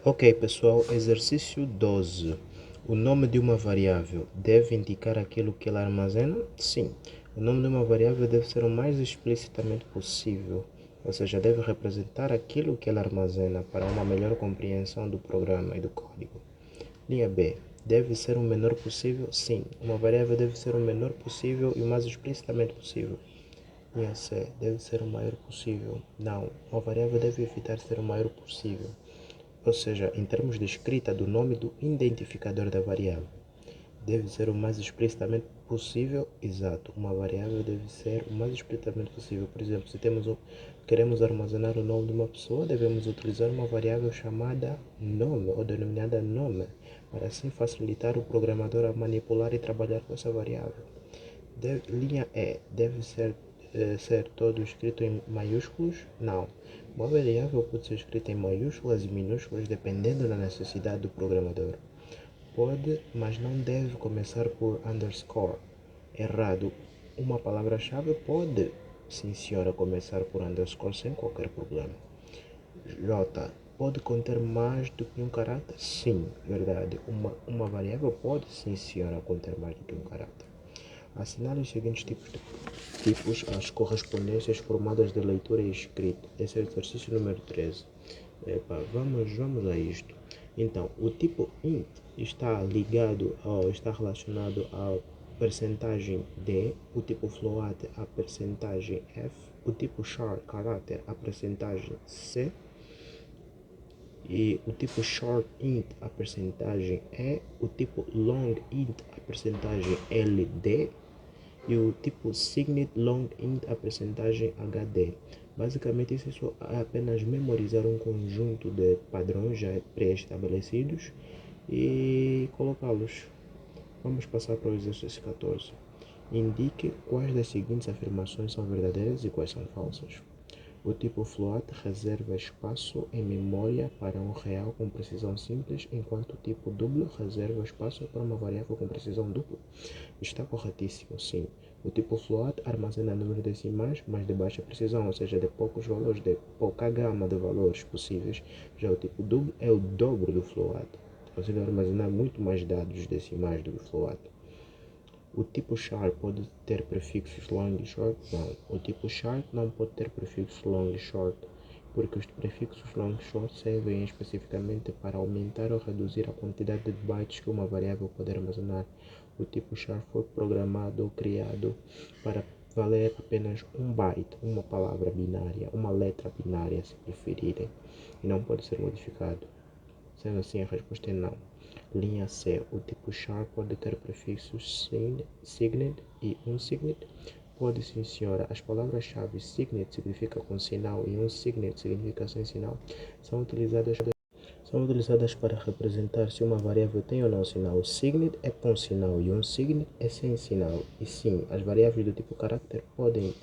Ok, pessoal, exercício 12. O nome de uma variável deve indicar aquilo que ela armazena? Sim. O nome de uma variável deve ser o mais explicitamente possível, ou seja, deve representar aquilo que ela armazena para uma melhor compreensão do programa e do código. Linha B. Deve ser o menor possível? Sim. Uma variável deve ser o menor possível e o mais explicitamente possível. Linha C. Deve ser o maior possível? Não. Uma variável deve evitar ser o maior possível. Ou seja, em termos de escrita do nome do identificador da variável. Deve ser o mais explicitamente possível, exato. Uma variável deve ser o mais explicitamente possível. Por exemplo, se queremos armazenar o nome de uma pessoa, devemos utilizar uma variável chamada nome ou denominada nome, para assim facilitar o programador a manipular e trabalhar com essa variável. Linha E. Deve ser todo escrito em maiúsculos? Não. Uma variável pode ser escrita em maiúsculas e minúsculas dependendo da necessidade do programador. Pode, mas não deve começar por underscore. Errado. Uma palavra-chave pode, sim senhora, começar por underscore sem qualquer problema. J. Pode conter mais do que um caráter? Sim, verdade. Uma variável pode, sim senhora, conter mais do que um caráter. Assinale os seguintes tipos às correspondências formadas de leitura e escrita. Esse é o exercício número 13. Vamos a isto. Então, o tipo int está relacionado à percentagem D, o tipo float à percentagem F, o tipo char caráter à percentagem C, e o tipo short int a percentagem E, o tipo long int a percentagem LD, e o tipo signet long int a percentagem HD. Basicamente isso é apenas memorizar um conjunto de padrões já pré-estabelecidos e colocá-los. Vamos passar para o exercício 14. Indique quais das seguintes afirmações são verdadeiras e quais são falsas. O tipo float reserva espaço em memória para um real com precisão simples, enquanto o tipo duplo reserva espaço para uma variável com precisão dupla. Está corretíssimo, sim. O tipo float armazena números decimais, mas de baixa precisão, ou seja, de poucos valores, de pouca gama de valores possíveis. Já o tipo duplo é o dobro do float. Consegue armazenar muito mais dados decimais do que o float. O tipo char pode ter prefixos long e short? Não. O tipo char não pode ter prefixos long e short, porque os prefixos long e short servem especificamente para aumentar ou reduzir a quantidade de bytes que uma variável pode armazenar. O tipo char foi programado ou criado para valer apenas um byte, uma palavra binária, uma letra binária, se preferirem, e não pode ser modificado. Sendo assim, a resposta é não. Linha C. O tipo char pode ter prefixos signet e unsignet? Pode, sim senhora. As palavras-chave signet significa com sinal e unsignet significa sem sinal são utilizadas para representar se uma variável tem ou não sinal. Signet é com sinal e unsignet é sem sinal. E sim, as variáveis do tipo character podem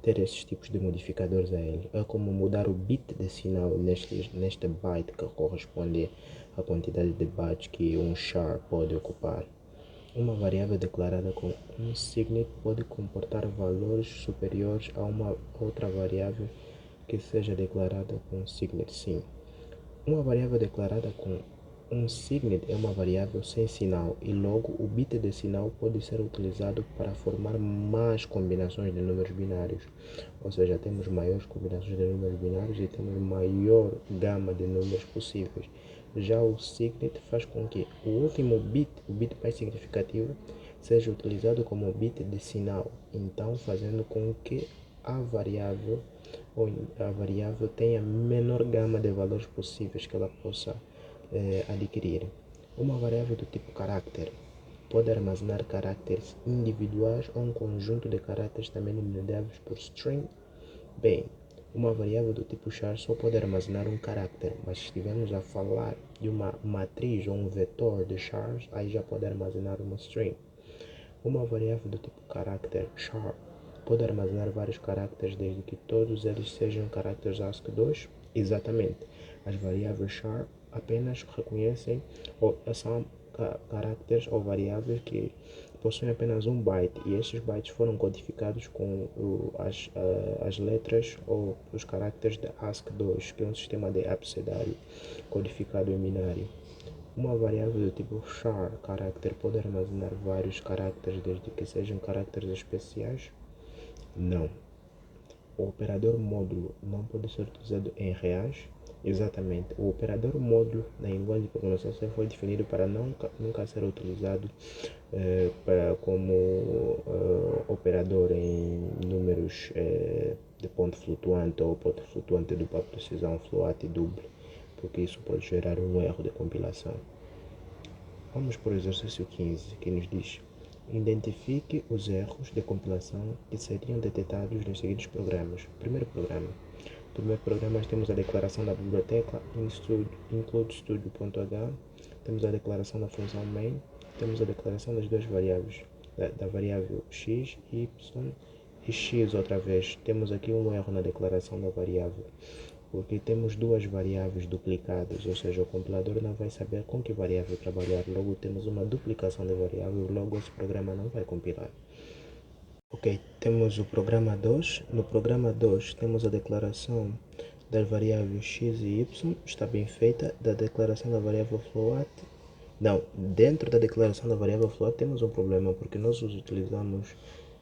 ter esses tipos de modificadores a ele. É como mudar o bit de sinal neste byte que corresponde à quantidade de bytes que um char pode ocupar. Uma variável declarada com um signet pode comportar valores superiores a uma outra variável que seja declarada com signet, sim. Uma variável declarada com um signet é uma variável sem sinal e logo o bit de sinal pode ser utilizado para formar mais combinações de números binários. Ou seja, temos maiores combinações de números binários e temos maior gama de números possíveis. Já o signet faz com que o último bit, o bit mais significativo, seja utilizado como bit de sinal, então fazendo com que a variável tenha a menor gama de valores possíveis que ela possa adquirir. Uma variável do tipo caráter pode armazenar caracteres individuais ou um conjunto de caracteres também denominados por string. Bem, uma variável do tipo char só pode armazenar um carácter, mas se estivermos a falar de uma matriz ou um vetor de chars, aí já pode armazenar uma string. Uma variável do tipo character char pode armazenar vários caracteres desde que todos eles sejam caracteres ASCII2? Exatamente. As variáveis char apenas reconhecem ou são caracteres ou variáveis que possuem apenas um byte e estes bytes foram codificados com as letras ou os caracteres da ASCII2, que é um sistema de abecedário codificado em binário. Uma variável do tipo char character pode armazenar vários caracteres desde que sejam caracteres especiais? Não. O operador módulo não pode ser utilizado em reais? Exatamente. O operador módulo na linguagem de programação foi definido para nunca ser utilizado como operador em números de ponto flutuante ou ponto flutuante de dupla precisão, float e double, porque isso pode gerar um erro de compilação. Vamos para o exercício 15, que nos diz: identifique os erros de compilação que seriam detectados nos seguintes programas. Primeiro programa. No primeiro programa temos a declaração da biblioteca include studio.h, temos a declaração da função main, temos a declaração das duas variáveis, da variável x, y e x outra vez. Temos aqui um erro na declaração da variável, porque temos duas variáveis duplicadas, ou seja, o compilador não vai saber com que variável trabalhar, logo temos uma duplicação de variável, logo esse programa não vai compilar. Ok, temos o programa 2. No programa 2 temos a declaração das variáveis x e y, está bem feita. Da declaração da variável float, não, dentro da declaração da variável float temos um problema, porque nós utilizamos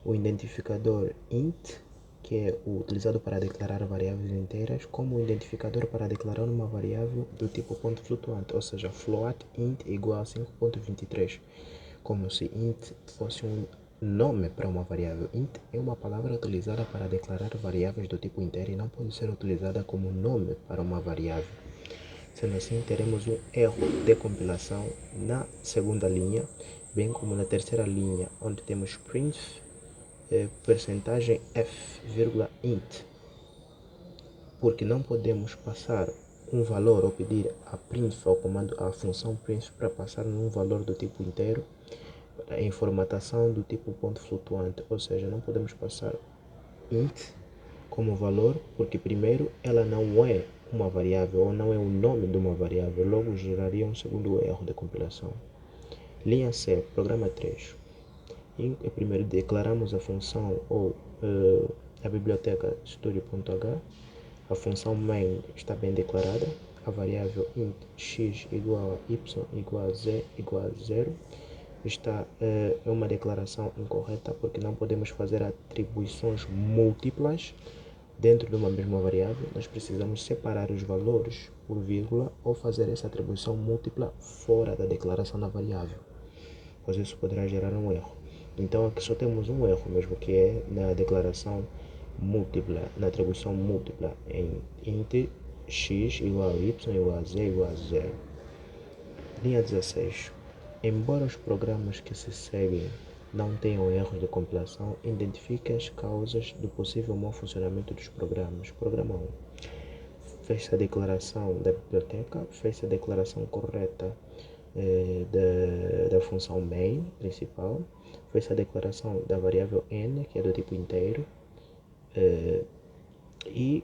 o identificador int, que é o utilizado para declarar variáveis inteiras, como identificador para declarar uma variável do tipo ponto flutuante, ou seja, float int igual a 5.23, como se int fosse um nome para uma variável. Int é uma palavra utilizada para declarar variáveis do tipo inteiro e não pode ser utilizada como nome para uma variável. Sendo assim, teremos um erro de compilação na segunda linha, bem como na terceira linha, onde temos print percentagem f, int, porque não podemos passar um valor ou pedir a printf, ao comando, a função printf, para passar num valor do tipo inteiro em formatação do tipo ponto flutuante, ou seja, não podemos passar int como valor, porque primeiro ela não é uma variável ou não é o nome de uma variável, logo geraria um segundo erro de compilação. Linha C, programa 3. Primeiro declaramos a função ou a biblioteca studio.h, a função main está bem declarada, a variável int x igual a y igual a z igual a 0 é uma declaração incorreta, porque não podemos fazer atribuições múltiplas dentro de uma mesma variável. Nós precisamos separar os valores por vírgula ou fazer essa atribuição múltipla fora da declaração da variável, pois isso poderá gerar um erro. Então aqui só temos um erro mesmo, que é na declaração múltipla, na atribuição múltipla em int x igual a y igual a z igual a 0. Linha 16. Embora os programas que se seguem não tenham erros de compilação, identifique as causas do possível mau funcionamento dos programas. Programa 1. Fez-se a declaração da biblioteca, fez-se a declaração correta da função main principal, fez-se a declaração da variável n, que é do tipo inteiro, e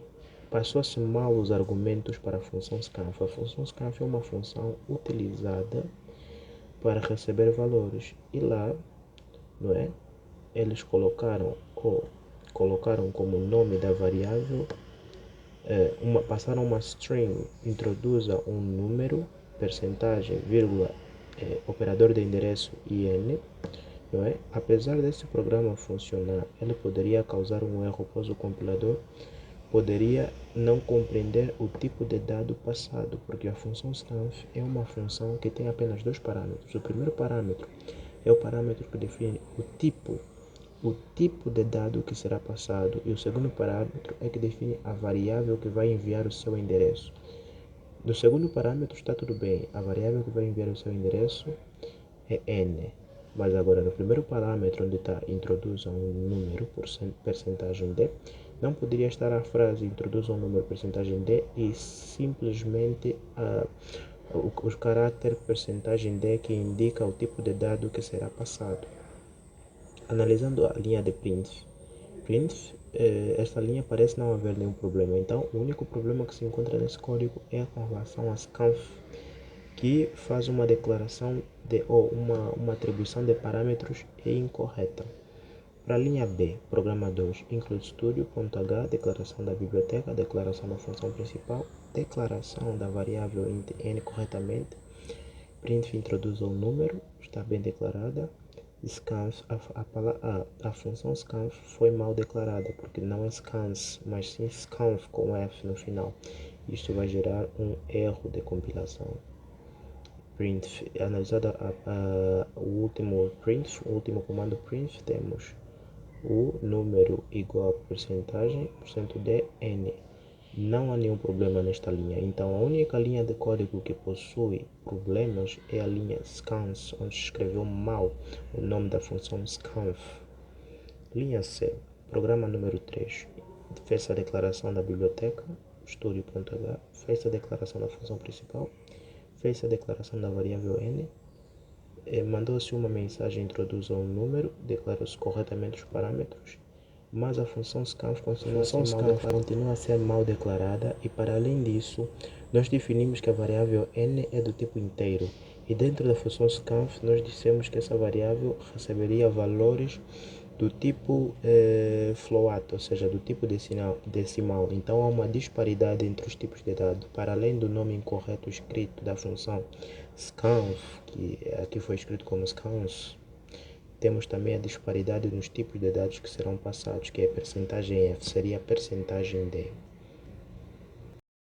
passou-se mal os argumentos para a função scanf. A função scanf é uma função utilizada para receber valores, e lá, não é, eles colocaram como nome da variável passaram uma string, introduza um número, percentagem, vírgula, operador de endereço IN, não é? Apesar desse programa funcionar, ele poderia causar um erro, pois o compilador poderia não compreender o tipo de dado passado, porque a função scanf é uma função que tem apenas dois parâmetros. O primeiro parâmetro é o parâmetro que define o tipo de dado que será passado, e o segundo parâmetro é que define a variável que vai enviar o seu endereço. No segundo parâmetro está tudo bem, a variável que vai enviar o seu endereço é n, mas agora no primeiro parâmetro, onde está introduza um número, percentagem d, não poderia estar a frase introduza um número, percentagem d, e simplesmente o caráter percentagem d, que indica o tipo de dado que será passado. Analisando a linha de printf, esta linha parece não haver nenhum problema, então o único problema que se encontra nesse código é com relação a scanf, que faz uma declaração ou uma atribuição de parâmetros incorreta. Para a linha B, programa 2, include studio.h, declaração da biblioteca, declaração da função principal, declaração da variável int n corretamente, printf introduz o número, está bem declarada, scanf, a função scanf foi mal declarada, porque não é scans, mas sim scanf com F no final. Isto vai gerar um erro de compilação. Printf, analisado o último comando printf, temos o número igual a porcentagem, %d, n. Não há nenhum problema nesta linha, então a única linha de código que possui problemas é a linha scans, onde se escreveu mal o nome da função scanf. Linha C, programa número 3, fez a declaração da biblioteca, studio.h, fez a declaração da função principal, fez a declaração da variável n, mandou-se uma mensagem, introduza um número, declarou-se corretamente os parâmetros, mas a função scanf continua a ser mal declarada e, para além disso, nós definimos que a variável n é do tipo inteiro e dentro da função scanf nós dissemos que essa variável receberia valores do tipo float, ou seja, do tipo decimal. Então há uma disparidade entre os tipos de dados. Para além do nome incorreto escrito da função scanf, que aqui foi escrito como scans, temos também a disparidade nos tipos de dados que serão passados, que é percentagem F, seria percentagem D.